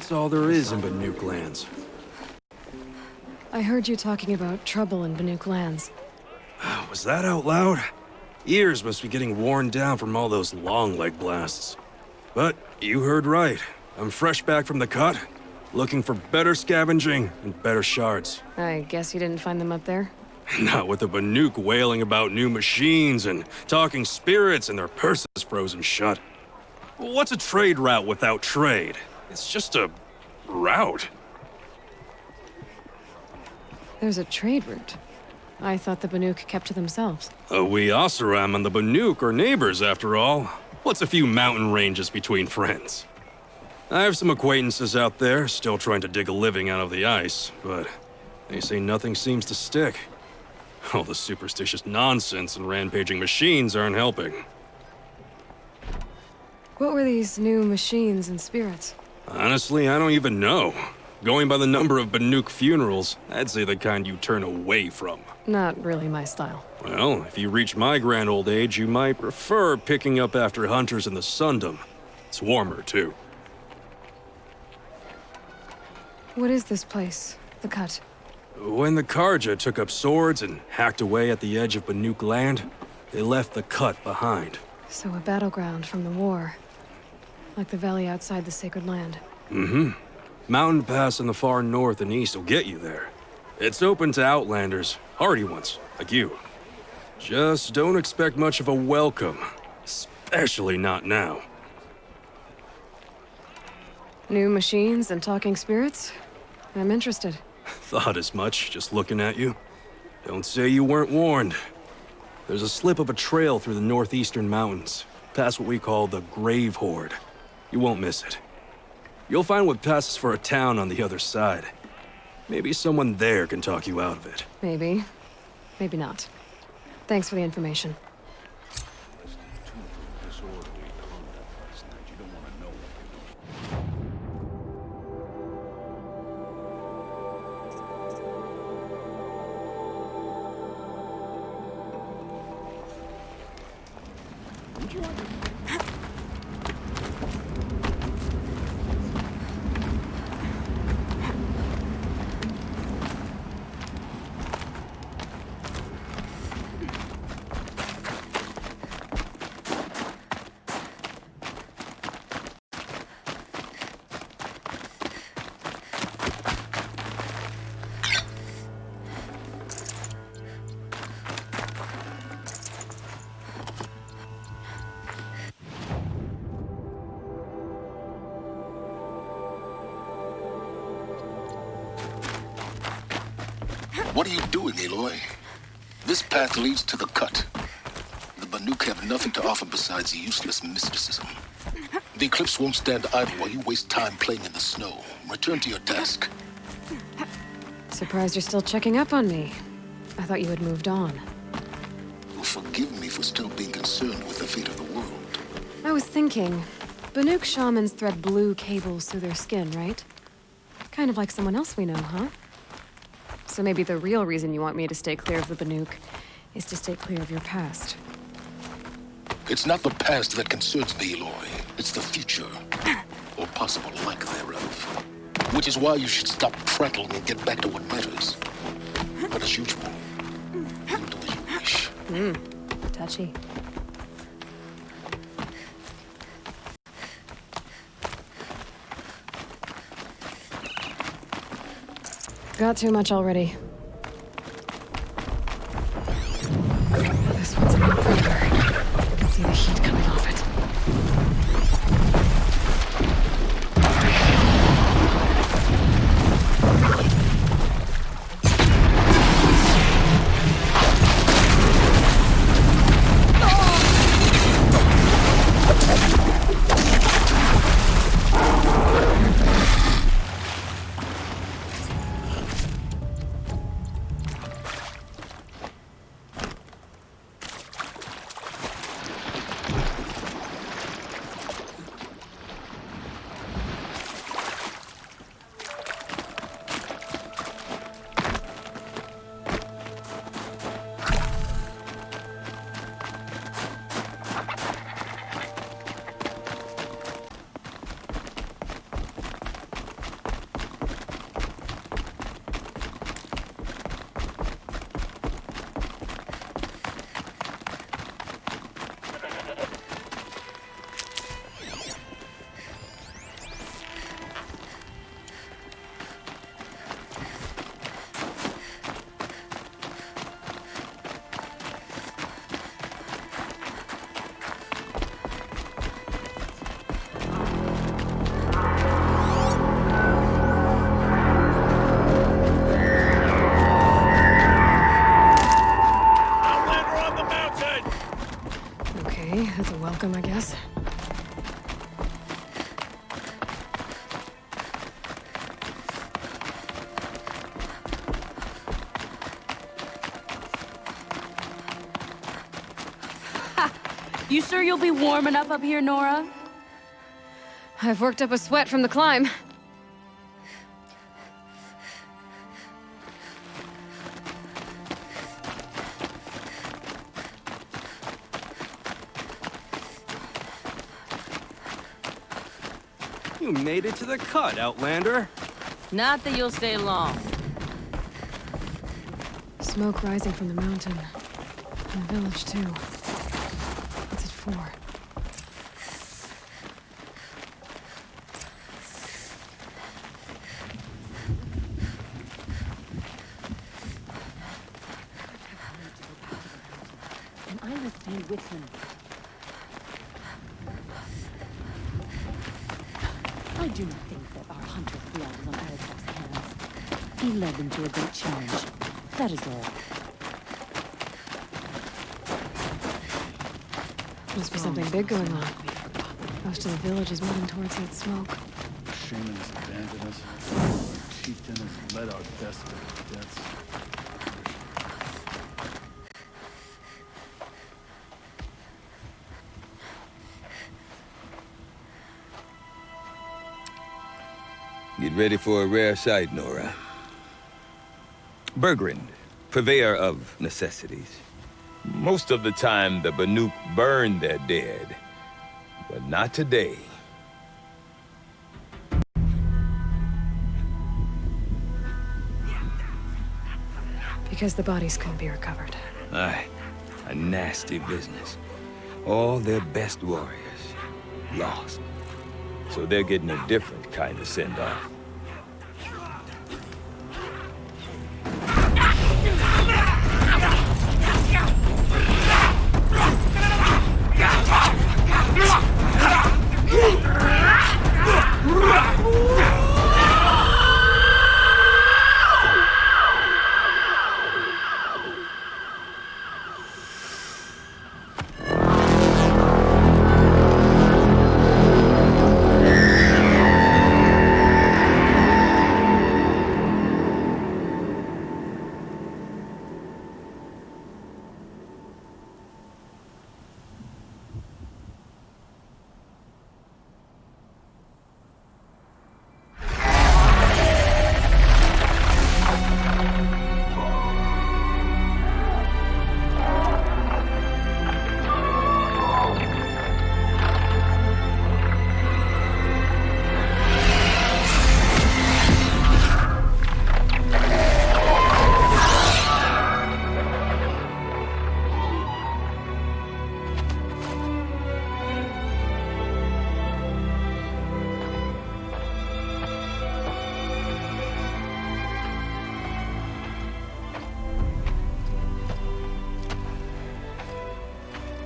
That's all there is in Banuk lands. I heard you talking about trouble in Banuk lands. Was that out loud? Ears must be getting worn down from all those long leg blasts. But you heard right. I'm fresh back from the cut, looking for better scavenging and better shards. I guess you didn't find them up there? Not with the Banuk wailing about new machines and talking spirits and their purses frozen shut. What's a trade route without trade? It's just a route. There's a trade route. I thought the Banuk kept to themselves. We Oseram and the Banuk are neighbors, after all. What's a few mountain ranges between friends? I have some acquaintances out there, still trying to dig a living out of the ice, but they say nothing seems to stick. All the superstitious nonsense and rampaging machines aren't helping. What were these new machines and spirits? Honestly, I don't even know. Going by the number of Banuk funerals, I'd say the kind you turn away from. Not really my style. Well, if you reach my grand old age, you might prefer picking up after hunters in the Sundom. It's warmer, too. What is this place? The Cut? When the Karja took up swords and hacked away at the edge of Banuk land, they left the Cut behind. So a battleground from the war. Like the valley outside the Sacred Land. Mm-hmm. Mountain Pass in the far north and east will get you there. It's open to outlanders, hardy ones, like you. Just don't expect much of a welcome, especially not now. New machines and talking spirits? I'm interested. Thought as much, just looking at you. Don't say you weren't warned. There's a slip of a trail through the northeastern mountains, past what we call the Grave Horde. You won't miss it. You'll find what passes for a town on the other side. Maybe someone there can talk you out of it. Maybe. Maybe not. Thanks for the information. What are you doing, Aloy? This path leads to the Cut. The Banuk have nothing to offer besides useless mysticism. The Eclipse won't stand idle while you waste time playing in the snow. Return to your task. Surprised you're still checking up on me. I thought you had moved on. You'll forgive me for still being concerned with the fate of the world. I was thinking, Banuk shamans thread blue cables through their skin, right? Kind of like someone else we know, huh? So maybe the real reason you want me to stay clear of the Banuk is to stay clear of your past. It's not the past that concerns me, Aloy. It's the future. Or possible lack thereof. Which is why you should stop prattling and get back to what matters. But as usual, you do as you wish. Touchy. Got too much already. This one's a bit further. I can see the heat coming off it. welcome, I guess. You sure you'll be warm enough up here, Nora? I've worked up a sweat from the climb. You made it to the cut, Outlander. Not that you'll stay long. Smoke rising from the mountain. And the village, too. What's it for? And I will stand with him. I do not think that our hunter's blood is on Aratak's hands. He led them to a great challenge. That is all. Must be something big going on. Most of the village is moving towards that smoke. Shaman has abandoned us. Our chieftain has led our desperate deaths. Get ready for a rare sight, Nora. Bergrand, purveyor of necessities. Most of the time, the Banuk burn their dead. But not today. Because the bodies couldn't be recovered. Aye, a nasty business. All their best warriors lost. So they're getting a different kind of send-off.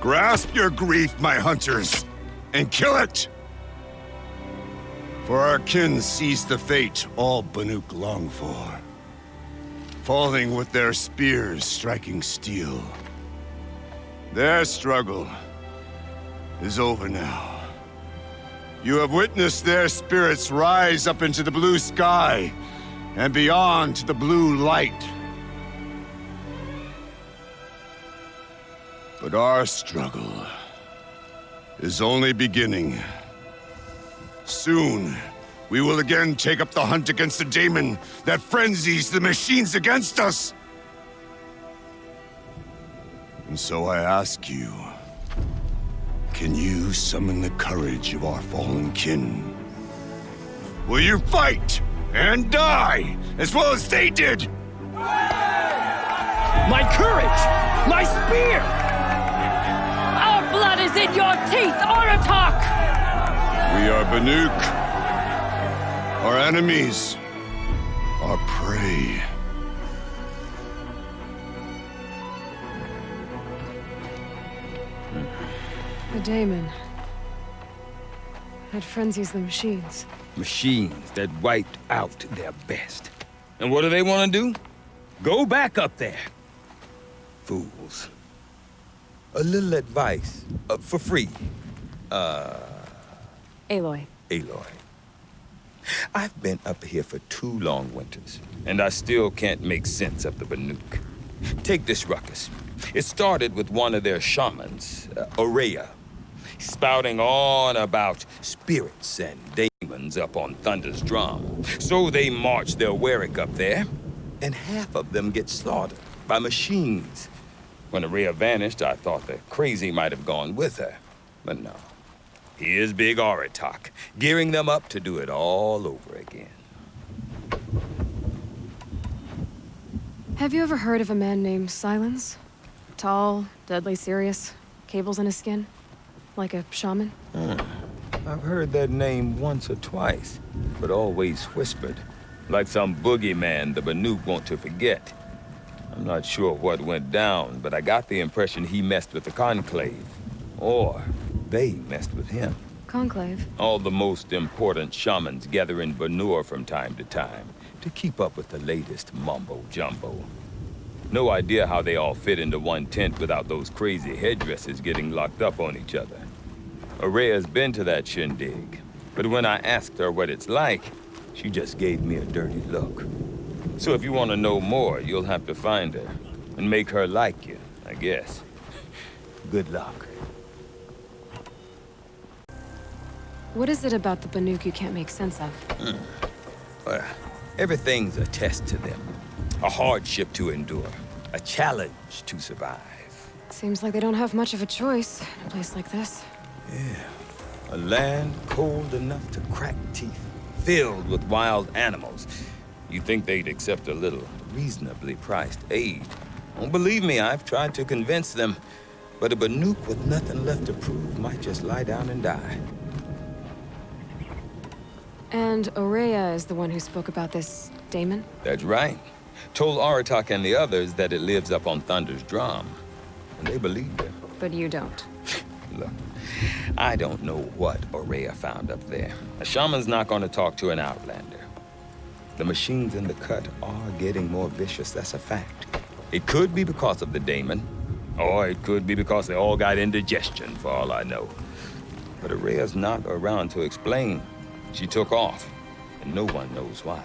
Grasp your grief, my hunters, and kill it! For our kin sees the fate all Banuk long for. Falling with their spears striking steel. Their struggle is over now. You have witnessed their spirits rise up into the blue sky and beyond to the blue light. But our struggle is only beginning. Soon, we will again take up the hunt against the daemon that frenzies the machines against us. And so I ask you, can you summon the courage of our fallen kin? Will you fight and die as well as they did? My courage! My spear! Our blood is in your teeth, Aratak! We are Banuk. Our enemies are prey. The daemon. That frenzies the machines. Machines that wiped out their best. And what do they want to do? Go back up there. Fools. A little advice, for free. Aloy. Aloy. I've been up here for 2 long winters, and I still can't make sense of the Banuk. Take this ruckus. It started with one of their shamans, Ourea, spouting on about spirits and demons up on Thunder's drum. So they march their Warwick up there, and half of them get slaughtered by machines. When Ourea vanished, I thought the crazy might have gone with her, but no. Here's Big Aratak, gearing them up to do it all over again. Have you ever heard of a man named Silence? Tall, deadly serious, cables in his skin? Like a shaman? I've heard that name once or twice, but always whispered. Like some boogeyman the Banuk want to forget. I'm not sure what went down, but I got the impression he messed with the Conclave. Or they messed with him. Conclave? All the most important shamans gather in Banur from time to time to keep up with the latest mumbo-jumbo. No idea how they all fit into one tent without those crazy headdresses getting locked up on each other. Ourea's been to that shindig, but when I asked her what it's like, she just gave me a dirty look. So if you want to know more, you'll have to find her and make her like you, I guess. Good luck. What is it about the Banuk you can't make sense of? Well, everything's a test to them. A hardship to endure. A challenge to survive. Seems like they don't have much of a choice in a place like this. Yeah. A land cold enough to crack teeth, filled with wild animals. You'd think they'd accept a little reasonably priced aid. Don't believe me, I've tried to convince them. But a Banuk with nothing left to prove might just lie down and die. And Ourea is the one who spoke about this daemon? That's right. Told Aratak and the others that it lives up on Thunder's drum. And they believed him. But you don't. Look, I don't know what Ourea found up there. A shaman's not going to talk to an outlander. The machines in the cut are getting more vicious, that's a fact. It could be because of the daemon, or it could be because they all got indigestion, for all I know. But Ourea's not around to explain. She took off, and no one knows why.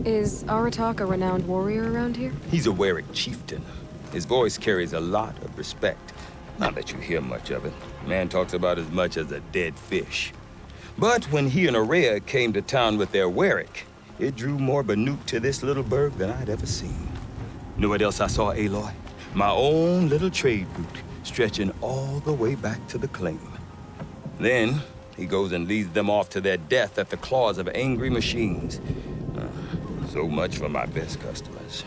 Is Aratak a renowned warrior around here? He's a Warwick chieftain. His voice carries a lot of respect. Not that you hear much of it. Man talks about as much as a dead fish. But when he and Ourea came to town with their Warwick, it drew more Banuk to this little burg than I'd ever seen. You know what else I saw, Aloy? My own little trade route, stretching all the way back to the claim. Then, he goes and leads them off to their death at the claws of angry machines. So much for my best customers.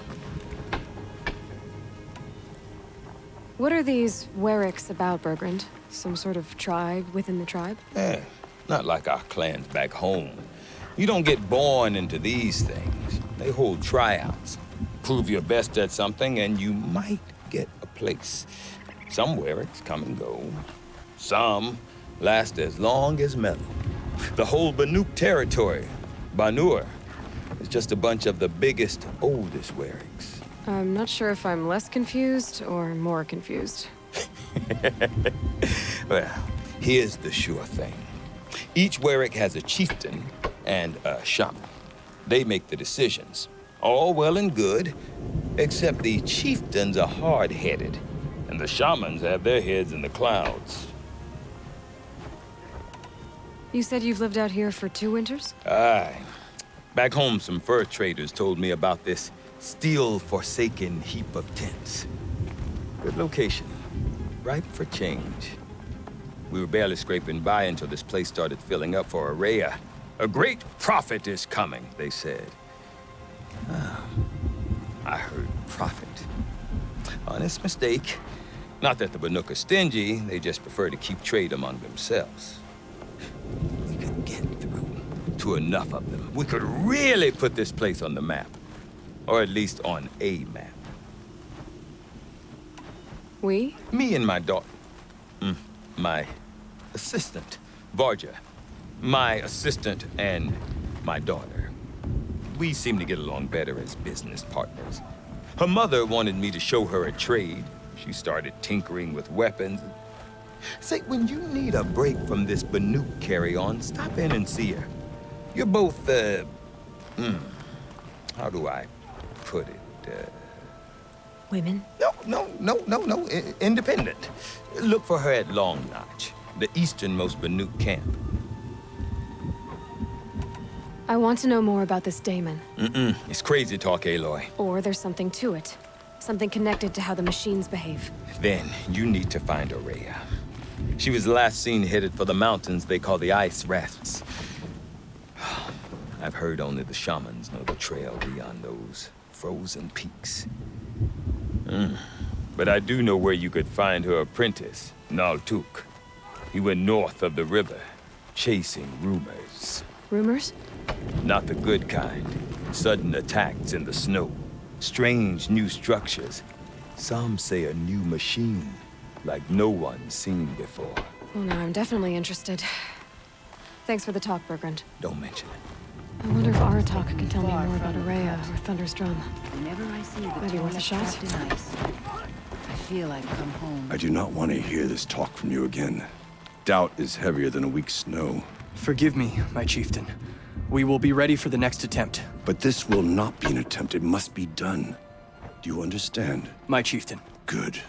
What are these Warwicks about, Bergrand? Some sort of tribe within the tribe? Not like our clans back home. You don't get born into these things. They hold tryouts. Prove your best at something and you might get a place. Some Warwicks come and go. Some last as long as metal. The whole Banuk territory, Banur, is just a bunch of the biggest, oldest Warwicks. I'm not sure if I'm less confused or more confused. Well, here's the sure thing. Each Warwick has a chieftain and a shaman. They make the decisions. All well and good, except the chieftains are hard-headed, and the shamans have their heads in the clouds. You said you've lived out here for 2 winters? Aye. Back home, some fur traders told me about this steel-forsaken heap of tents. Good location. Ripe for change. We were barely scraping by until this place started filling up for Ourea. A great prophet is coming, they said. I heard prophet. Honest mistake. Not that the Banuk are stingy, they just prefer to keep trade among themselves. We could get through to enough of them. We could really put this place on the map. Or at least on a map. We? Me and my daughter. My assistant, Varja. My assistant and my daughter. We seem to get along better as business partners. Her mother wanted me to show her a trade. She started tinkering with weapons. Say, when you need a break from this Banuk carry-on, stop in and see her. You're both, how do I put it? Women? No. Independent. Look for her at Long Notch, the easternmost Banuk camp. I want to know more about this Damon. It's crazy talk, Aloy. Or there's something to it. Something connected to how the machines behave. Then you need to find Aurea. She was last seen headed for the mountains they call the Ice Rafts. I've heard only the shamans know the trail beyond those frozen peaks. But I do know where you could find her apprentice, Naltuk. He went north of the river, chasing rumors. Rumors? Not the good kind. Sudden attacks in the snow. Strange new structures. Some say a new machine, like no one's seen before. Well, now I'm definitely interested. Thanks for the talk, Bergrand. Don't mention it. I wonder if Aratak can tell me more about Aurea or Thunder's drum. Whenever I see the Maybe worth a toilet shot? trapped in ice, I feel I've come home. I do not want to hear this talk from you again. Doubt is heavier than a week's snow. Forgive me, my chieftain. We will be ready for the next attempt. But this will not be an attempt. It must be done. Do you understand? My chieftain. Good.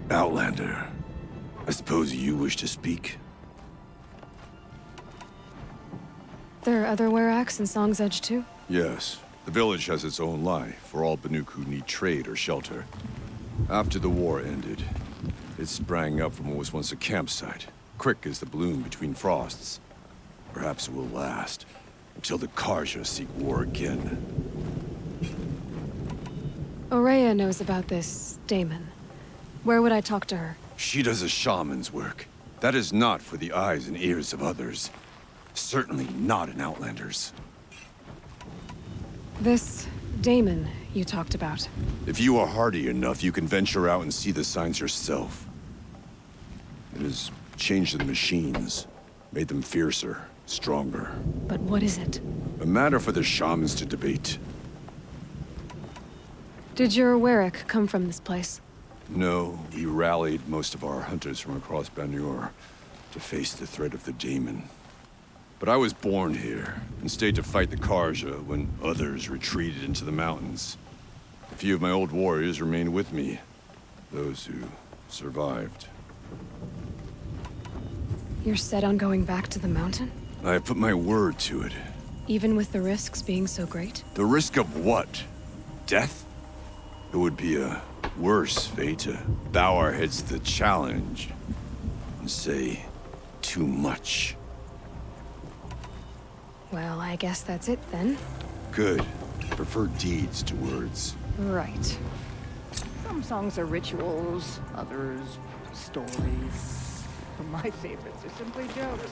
Outlander, I suppose you wish to speak? There are other Weraks in Song's Edge, too? Yes. The village has its own life for all Banuk who need trade or shelter. After the war ended, it sprang up from what was once a campsite, quick as the bloom between frosts. Perhaps it will last, until the Karja seek war again. Aurea knows about this Damon. Where would I talk to her? She does a shaman's work. That is not for the eyes and ears of others. Certainly not an Outlander's. This Damon you talked about. If you are hardy enough, you can venture out and see the signs yourself. It has changed the machines, made them fiercer, stronger. But what is it? A matter for the shamans to debate. Did your Werak come from this place? No, he rallied most of our hunters from across Banur to face the threat of the Daemon. But I was born here, and stayed to fight the Karja when others retreated into the mountains. A few of my old warriors remained with me, those who survived. You're set on going back to the mountain? I have put my word to it. Even with the risks being so great? The risk of what? Death? It would be a worse fate to bow our heads to the challenge and say too much. Well, I guess that's it then. Good. Prefer deeds to words. Right. Some songs are rituals, others stories. My favorites are simply jokes.